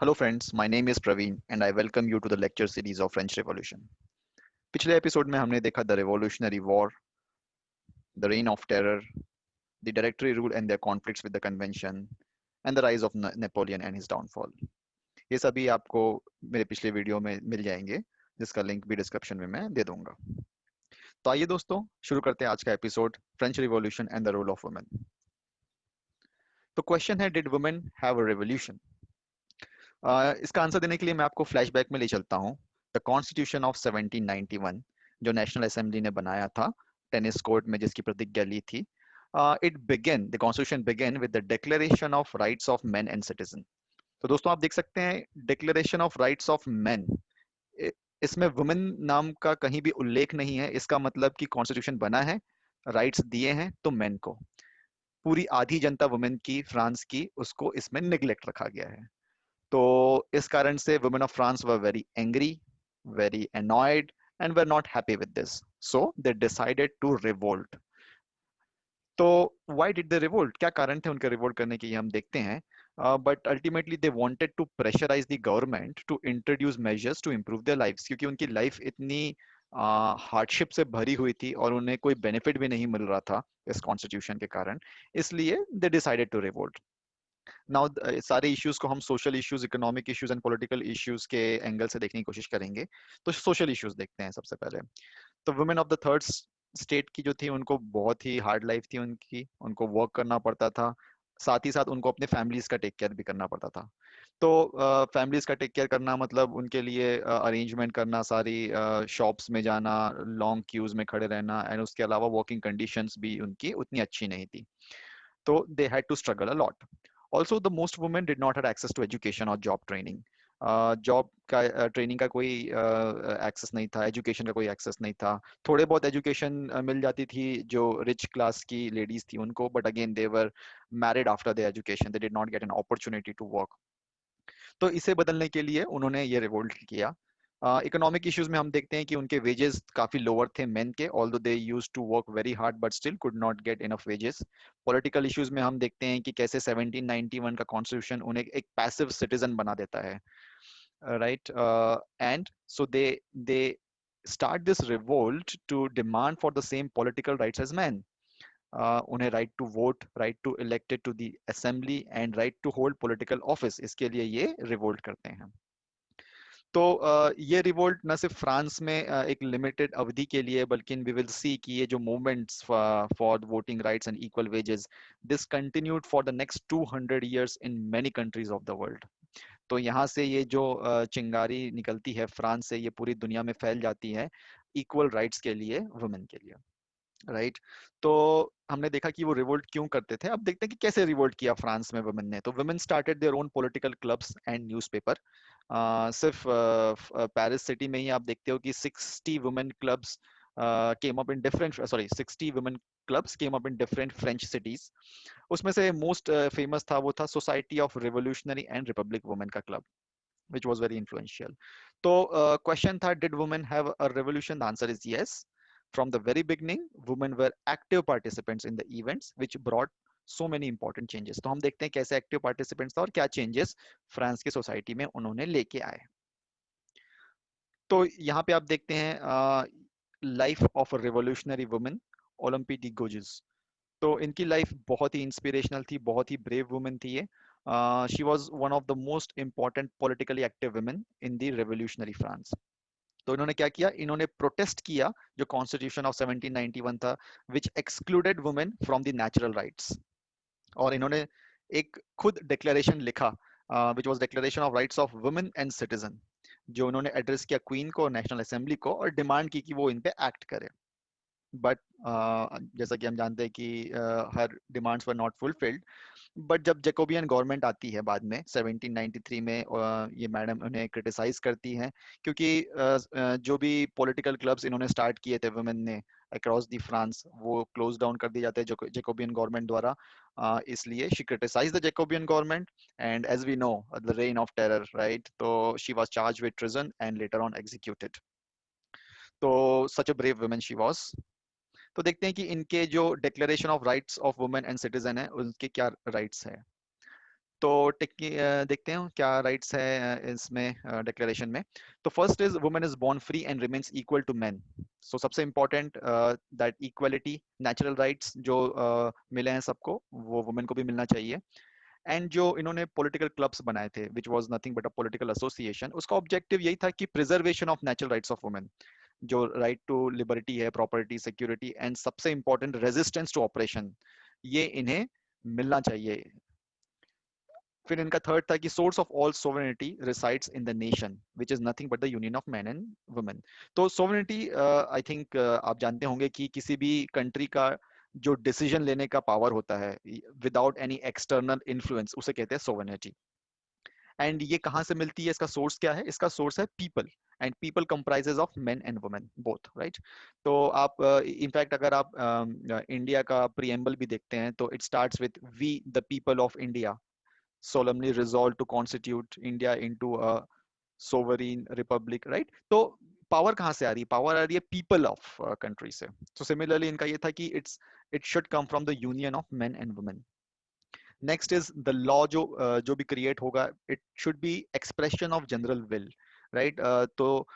Hello friends, my name is Praveen and I welcome you to the lecture series of French Revolution. पिछले episode में हमने देखा the revolutionary war, the reign of terror, the directory rule and their conflicts with the convention and the rise of Napoleon and his downfall. ये सभी आपको मेरे पिछले video में मिल जाएंगे, जिसका लिंक भी डिस्क्रिप्शन में मैं दे दूंगा। तो आइए दोस्तों, शुरू करते हैं आज का episode, French revolution and the role of women. तो क्वेश्चन है, did women have a revolution? इसका आंसर देने के लिए मैं आपको फ्लैशबैक में ले चलता हूँ। द कॉन्स्टिट्यूशन ऑफ 1791 जो नेशनल असेंबली ने बनाया था टेनिस कोर्ट में, जिसकी प्रतिज्ञा ली थी, it began the constitution began with the declaration of rights of man and citizen. तो दोस्तों आप देख सकते हैं, declaration of rights of man, इसमें वुमेन नाम का कहीं भी उल्लेख नहीं है। इसका मतलब कि कॉन्स्टिट्यूशन बना है, राइट्स दिए हैं तो मैन को, पूरी आधी जनता वुमेन की, फ्रांस की, उसको इसमें निग्लेक्ट रखा गया है। तो इस कारण से women of France were very angry, very annoyed and were not happy with this, so they decided to revolt. तो why did they revolt? क्या कारण थे उनके रिवोल्ट करने के, ये हम देखते हैं। But ultimately they wanted to pressurise the government to introduce measures to improve their lives, क्योंकि उनकी लाइफ इतनी हार्डशिप से भरी हुई थी और उन्हें कोई बेनिफिट भी नहीं मिल रहा था इस कॉन्स्टिट्यूशन के कारण। इसलिए they decided to revolt. Now सारे इश्यूज को हम social issues, economic issues and political issues के एंगल से देखने की कोशिश करेंगे। तो सोशल इश्यूज देखते हैं सबसे पहले। तो women of the third state की जो थी, उनको बहुत ही हार्ड लाइफ थी उनकी, उनको वर्क करना पड़ता था, साथ ही साथ उनको अपने फैमिलीज का टेक केयर भी करना पड़ता था। तो फैमिलीज का टेक केयर करना मतलब उनके लिए अरेंजमेंट करना, सारी शॉप्स में जाना, लॉन्ग क्यूज में खड़े रहना, एंड उसके अलावा वर्किंग कंडीशंस भी उनकी उतनी अच्छी नहीं थी। So they had to struggle a lot. Also, the most women did not have access to education or job training. Job का ट्रेनिंग का कोई एक्सेस नहीं था, एजुकेशन का कोई एक्सेस नहीं था। थोड़े बहुत एजुकेशन मिल जाती थी जो रिच क्लास की लेडीज थी उनको, but again they were married after the education, they did not get an opportunity to work. तो इसे बदलने के लिए उन्होंने ये रिवोल्ट किया। इकोनॉमिक इश्यूज में हम देखते हैं कि उनके वेजेस काफी लोअर थे मेन के, although they use to work very hard but still could not get enough wages. Political issues में हम देखते हैं कि कैसे 1791 का कॉन्स्टिट्यूशन उन्हें एक पैसिव सिटीजन बना देता है, right. And so they start this revolt to demand for the same political rights as men. उन्हें right to vote, right to elected to the assembly and right to hold political office, इसके लिए ये revolt करते हैं। तो ये revolt न सिर्फ फ्रांस में एक लिमिटेड अवधि के लिए, बल्कि वी विल सी कि ये जो movements for voting rights and equal wages, this continued for the next 200 years in many countries of the world. तो यहाँ से ये जो चिंगारी निकलती है फ्रांस से, ये पूरी दुनिया में फैल जाती है इक्वल राइट्स के लिए, वुमेन के लिए, राइट। तो हमने देखा कि वो रिवोल्ट क्यों करते थे। अब देखते हैं कि कैसे रिवोल्ट किया फ्रांस में वुमेन ने। तो women started their own political clubs and newspaper. सिर्फ पेरिस सिटी में ही आप देखते हो कि 60 women clubs came up in different, sorry 60 women clubs came up in different French cities. उसमें से मोस्ट फेमस था, वो था society of revolutionary and republic women का club, which was very influential. तो क्वेश्चन था, did women have a revolution? The answer is yes. From the very beginning, women were active participants in the events, which brought so many important changes. तो हम देखते हैं कैसे active participants था और क्या चेंजेस फ्रांस की सोसाइटी में उन्होंने लेके आए। तो यहाँ पे आप देखते हैं life of a revolutionary women, Olympe de Gouges. तो इनकी लाइफ बहुत ही इंस्पिरेशनल थी, बहुत ही ब्रेव वुमेन थी ये। She was one of the most important politically active women in the revolutionary France. तो इन्होंने क्या किया, इन्होंने प्रोटेस्ट किया जो कॉन्स्टिट्यूशन ऑफ 1791 था, which excluded women from the natural rights. और इन्होंने एक खुद डिक्लेरेशन लिखा, which was declaration of rights of women and citizen, जो उन्होंने एड्रेस किया क्वीन को, नेशनल असेंबली को, और डिमांड की कि वो इन पे एक्ट करे। बट जैसा कि हम जानते हैं कि हर demands were not fulfilled. But जब जैकोबियन गवर्नमेंट आती है बाद में 1793 में, ये मैडम उन्हें क्रिटिसाइज करती हैं, क्योंकि जो भी पॉलिटिकल क्लब्स इन्होंने स्टार्ट किए थे वुमेन ने अक्रॉस दी फ्रांस, वो क्लोज डाउन कर दिए जाते हैं जैकोबियन गवर्नमेंट द्वारा। इसलिए she criticise the Jacobian government, and as we know the reign of terror, right. तो she was charge with treason and later on executed. तो such a brave women she was. तो देखते हैं कि इनके जो declaration of rights of women and citizen है, उनके क्या राइट्स है। तो देखते हैं क्या राइट्स है इसमें डिक्लेरेशन में। तो first is women is born free and remains equal to man. So सबसे important that equality, natural rights जो मिले हैं सबको, वो वुमेन को भी मिलना चाहिए। एंड जो इन्होंने पॉलिटिकल क्लब्स बनाए थे which was nothing but a political association, उसका ऑब्जेक्टिव यही था कि preservation of natural rights of women, जो राइट टू लिबर्टी है, प्रॉपर्टी, सिक्योरिटी एंड सबसे इंपॉर्टेंट रेजिस्टेंस टू ऑपरेशन, ये इन्हें मिलना चाहिए। फिर इनका थर्ड था कि source of all sovereignty resides in the nation which is nothing but the union of man and women. तो सोवरेनिटी आई थिंक आप जानते होंगे कि किसी भी कंट्री का जो डिसीजन लेने का पावर होता है विदाउट एनी एक्सटर्नल इन्फ्लुएंस, उसे कहते हैं सोवरेनिटी। एंड ये कहाँ से मिलती है, इसका सोर्स क्या है? इसका सोर्स है people, and people comprises of main and women both, right? तो आप इनफैक्ट अगर आप इंडिया का प्रीएम्बल भी देखते हैं तो it starts with we the people of India solemnly resolved to constitute India into a sovereign republic, right? तो पावर कहाँ से आ रही है? पावर आ रही है पीपल ऑफ कंट्री से। तो सिमिलरली इनका ये था कि it should come from the union of main and women. Next is the law, जो भी क्रिएट होगा it should be expression of general will, right? तो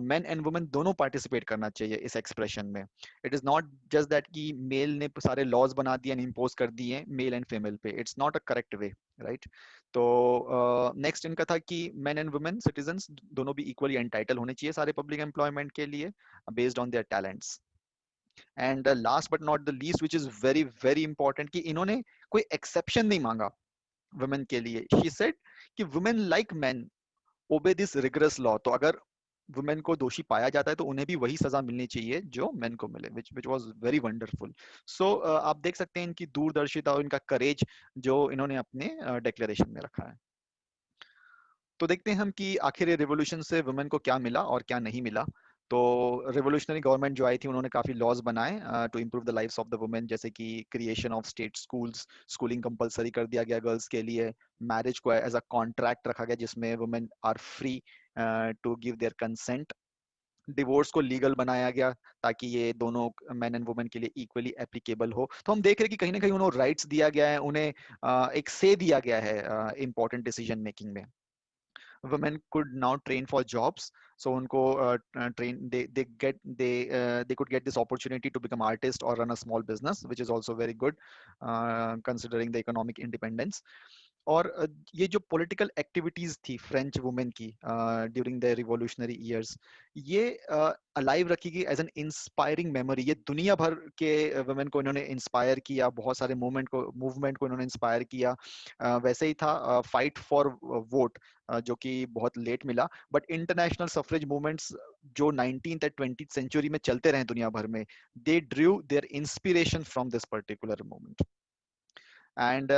मेन एंड वुमेन दोनों पार्टिसिपेट करना चाहिए इस एक्सप्रेशन में। It is not just that कि मेल ने सारे लॉज बना दिए एंड इम्पोज कर दिए मेल एंड फीमेल पे, it's not a correct way, right? तो नेक्स्ट इनका था कि मेन एंड वुमेन सिटीजन्स दोनों भी इक्वली एंटाइटल होने चाहिए सारे पब्लिक एम्प्लॉयमेंट के लिए based on their talents. And last but not the least which is very very important, कि इन्होंने कोई एक्सेप्शन नहीं मांगा वुमेन के लिए। शी सेड कि women like man obey this rigorous law. तो अगर वुमेन को दोषी पाया जाता है तो उन्हें भी वही सजा मिलनी चाहिए जो मेन को मिले, विच वाज वेरी वंडरफुल। सो आप देख सकते हैं इनकी दूरदर्शिता और इनका करेज जो इन्होंने अपने डिक्लेरेशन में रखा है। तो देखते हैं हम कि आखिर ये रिवोल्यूशन से वुमेन को क्या मिला और क्या नहीं मिला। तो रिवोल्यूशनरी गवर्नमेंट जो आई थी उन्होंने काफी लॉज बनाए to improve the lives of the women, जैसे कि creation of state schools, schooling compulsory कर दिया गया गर्ल्स के लिए, मैरिज को एज अ कॉन्ट्रैक्ट रखा गया जिसमें women are free to give their consent, divorce को लीगल बनाया गया ताकि ये दोनों मैन एंड वुमेन के लिए इक्वली एप्लीकेबल हो। तो हम देख रहे हैं कि कहीं ना कहीं उन्हें राइट्स दिया गया है, उन्हें एक से दिया गया है इंपॉर्टेंट डिसीजन मेकिंग में। women could now train for jobs, so unko train they could get this opportunity to become artist or run a small business, which is also very good considering the economic independence. और ये जो political activities थी French women की during the revolutionary years, ये alive रखी गई as an inspiring memory. ये दुनिया भर के वुमेन को इन्होंने इंस्पायर किया, बहुत सारे मूवमेंट को इन्होंने इंस्पायर किया। वैसे ही था फाइट फॉर वोट, जो कि बहुत लेट मिला, बट इंटरनेशनल सफरेज मूवमेंट्स जो 19th एंड 20th सेंचुरी में चलते रहे दुनिया भर में, they drew their inspiration from this particular movement. And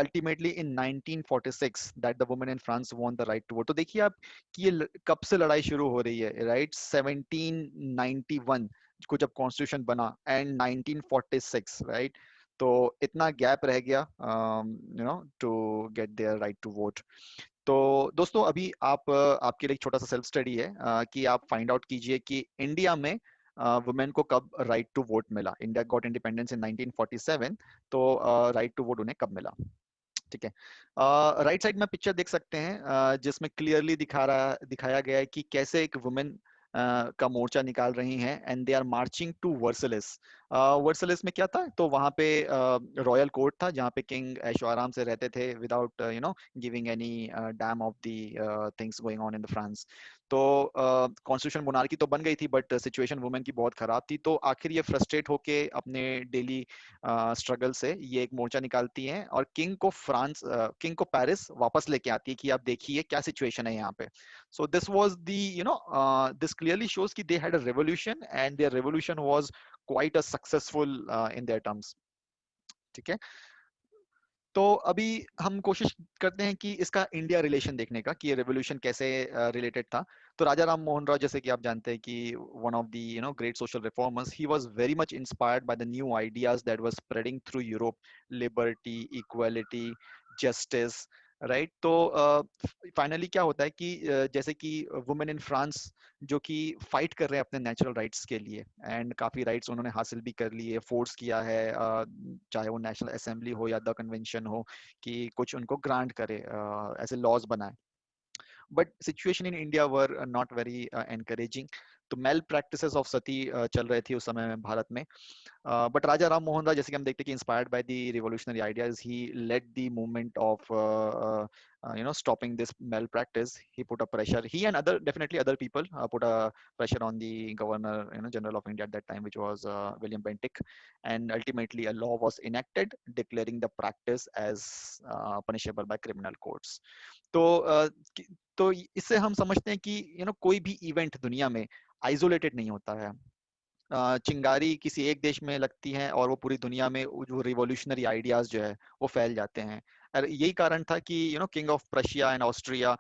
ultimately in 1946 that the women in France won the right to vote. तो देखिए आप कि ये कब से लड़ाई शुरू हो रही है, राइट? 1791 को जब कॉन्स्टिट्यूशन बना एंड 1946, राइट? तो इतना गैप रह गया you know to get their right to vote. तो दोस्तों अभी आपके लिए एक छोटा सा सेल्फ स्टडी है कि आप फाइंड आउट कीजिए कि इंडिया में वुमेन को कब राइट टू वोट मिला। इंडिया गॉट इंडिपेंडेंस इन 1947, तो राइट टू वोट उन्हें कब मिला? ठीक है, राइट साइड में पिक्चर देख सकते हैं जिसमें क्लियरली दिखाया गया है कि कैसे एक वुमेन का मोर्चा निकाल रही हैं and they are marching to Versailles. Versailles में क्या था? तो वहां पे रॉयल कोर्ट था जहाँ पे किंग ऐशो आराम से रहते थे without giving any damn of the things going on in the France. तो कॉन्स्टिट्यूशन मोनार्की तो बन गई थी बट सिचुएशन वुमेन की बहुत खराब थी, तो आखिर ये फ्रस्ट्रेट होके अपने डेली स्ट्रगल से ये एक मोर्चा निकालती हैं और किंग को पेरिस वापस लेके आती है कि आप देखिए क्या सिचुएशन है यहाँ पे। So this was this clearly shows कि they had a revolution and their revolution was quite a successful in their terms. ठीक है, तो अभी हम कोशिश करते हैं कि इसका इंडिया रिलेशन देखने का कि ये रेवोल्यूशन कैसे रिलेटेड था। तो राजा राम मोहन राय, जैसे कि आप जानते हैं कि one of the great social reformers, he was very much inspired by the new ideas that was spreading through Europe, liberty, equality, justice, right. तो फाइनली क्या होता है कि जैसे कि वुमेन इन फ्रांस जो कि फाइट कर रहे हैं अपने नेचुरल राइट्स के लिए, एंड काफी राइट्स उन्होंने हासिल भी कर लिए, फोर्स किया है, चाहे वो नेशनल असेंबली हो या द कन्वेंशन हो, कि कुछ उनको ग्रांट करे, ऐसे लॉज बनाए। But situation in India were not very encouraging. तो मेल प्रैक्टिसेस ऑफ सती चल रहे थे उस समय में भारत में। But Raja Ram Mohan Raj, जैसे कि हम देखते हैं कि inspired by the revolutionary ideas, he led the movement of stopping this malpractice. He put a pressure. He and other definitely other people put a pressure on the governor, general of India at that time, which was William Bentinck, and ultimately a law was enacted declaring the practice as punishable by criminal courts. तो तो इससे हम समझते हैं कि कोई भी event दुनिया में आइसोलेटेड नहीं होता है। चिंगारी किसी एक देश में लगती है और वो पूरी दुनिया में जो रिवॉल्यूशनरी आइडियाज जो है वो फैल जाते हैं। और यही कारण था कि king of Prussia and Austria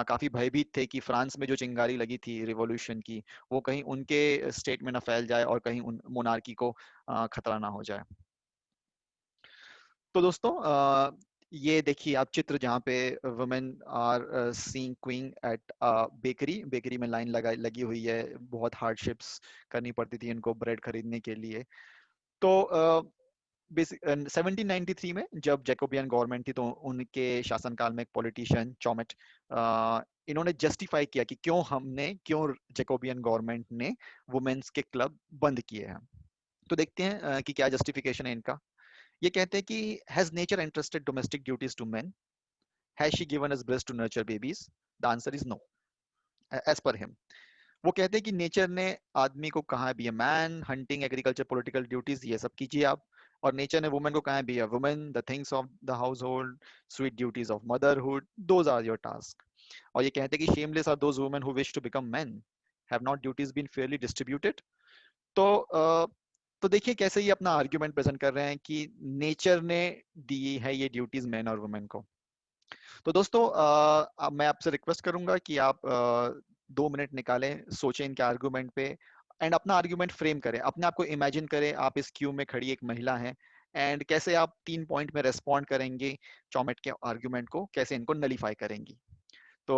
काफी भयभीत थे कि फ्रांस में जो चिंगारी लगी थी रिवॉल्यूशन की, वो कहीं उनके स्टेट में ना फैल जाए और कहीं उन मोनार्की को खतरा ना हो जाए। तो दोस्तों ये देखिए आप चित्र जहाँ पे women are seeing queen at bakery, bakery में लाइन लगी हुई है, बहुत हार्डशिप्स करनी पड़ती थी इनको ब्रेड खरीदने के लिए। तो 1793 में जब जैकोबियन गवर्नमेंट थी, तो उनके शासनकाल में एक पॉलिटिशियन चॉमेट, इन्होंने जस्टिफाई किया कि क्यों जैकोबियन गवर्नमेंट ने वुमेन्स के क्लब बंद किए हैं। तो देखते हैं कि क्या जस्टिफिकेशन है इनका। ये कहते हैं कि has nature entrusted domestic duties to men? Has she given us breast to nurture babies? The answer is no, as per him. वो कहते हैं कि नेचर ने आदमी को कहा है be a man, hunting, agriculture, political duties ये सब कीजिए आप, और नेचर ने वुमेन को कहा है be a woman, the things of the household, sweet duties of motherhood, those are your task. और ये कहते हैं कि shameless are those women who wish to become man, have not duties been fairly distributed. तो तो देखिए कैसे ये अपना आर्ग्यूमेंट प्रेजेंट कर रहे हैं कि नेचर ने दी है ये ड्यूटीज मैन और वुमेन को। तो दोस्तों अब मैं आपसे रिक्वेस्ट करूंगा कि आप 2 मिनट निकालें, सोचें इनके आर्गुमेंट पे, एंड अपना आर्गुमेंट फ्रेम करें, अपने आप को इमेजिन करें आप इस क्यू में खड़ी एक महिला हैं, एंड कैसे आप 3 पॉइंट में रेस्पॉन्ड करेंगे चॉमेट के आर्गुमेंट को, कैसे इनको नलीफाई करेंगी। तो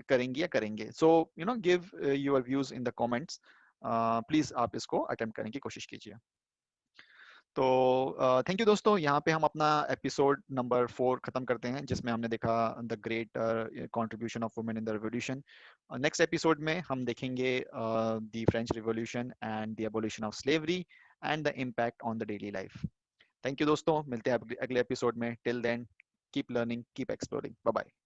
करेंगी या करेंगे। So give your views in the comments. Please आप इसको अटेम्प्ट करने की कोशिश कीजिए। तो थैंक यू दोस्तों, यहाँ पे हम अपना एपिसोड नंबर 4 खत्म करते हैं, जिसमें हमने देखा the great contribution of women in the revolution. Next episode में हम देखेंगे the French revolution and the abolition of slavery and the impact on the daily life. Thank you दोस्तों, मिलते हैं अगले एपिसोड में। Till then keep learning, keep exploring, bye bye.